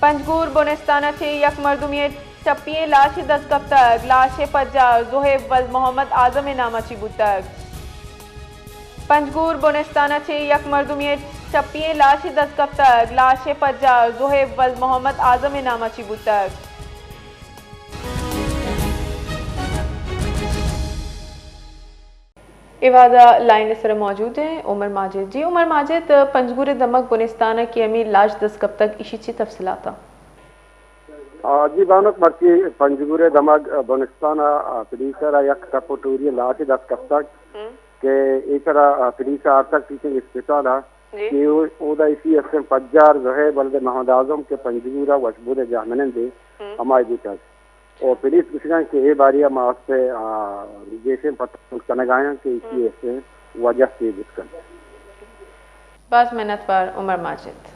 پنجگور بونستانہ چھ یک مردمی چپیے لاش دستکب تک لاش پجا زہیب و محمد اعظم نامہ چی بودتک پنجگور بونستانہ چھ یک مردمی چپیے لاش دستکب تک لاش پجا زہیب و محمد اعظم نامہ چی بودتک ایوازہ لائن سر موجود ہیں عمر ماجد جی عمر ماجد پنجگور دمک بونستانہ کی امی لاش دستکب تک اسی چی تفصیلات جی بانک مرکی پنجگور دمک بونستانہ پولیسر یک سپوٹوری لاش دستکب تک کہ ایسرا پولیس آرتک ٹیچنگ اسپیشل ہے کہ اودا اسی اسم پجار زہیب ولد محمد اعظم کے پنجگورہ وشبود جامنن دے ہمائی دیتا اور پولیس کسیگاں کہ اے باریا ماس سے جیسے پتہ کنگائیں کہ اسی اسم وجہ سے بسکن بعض محنت پر عمر ماجد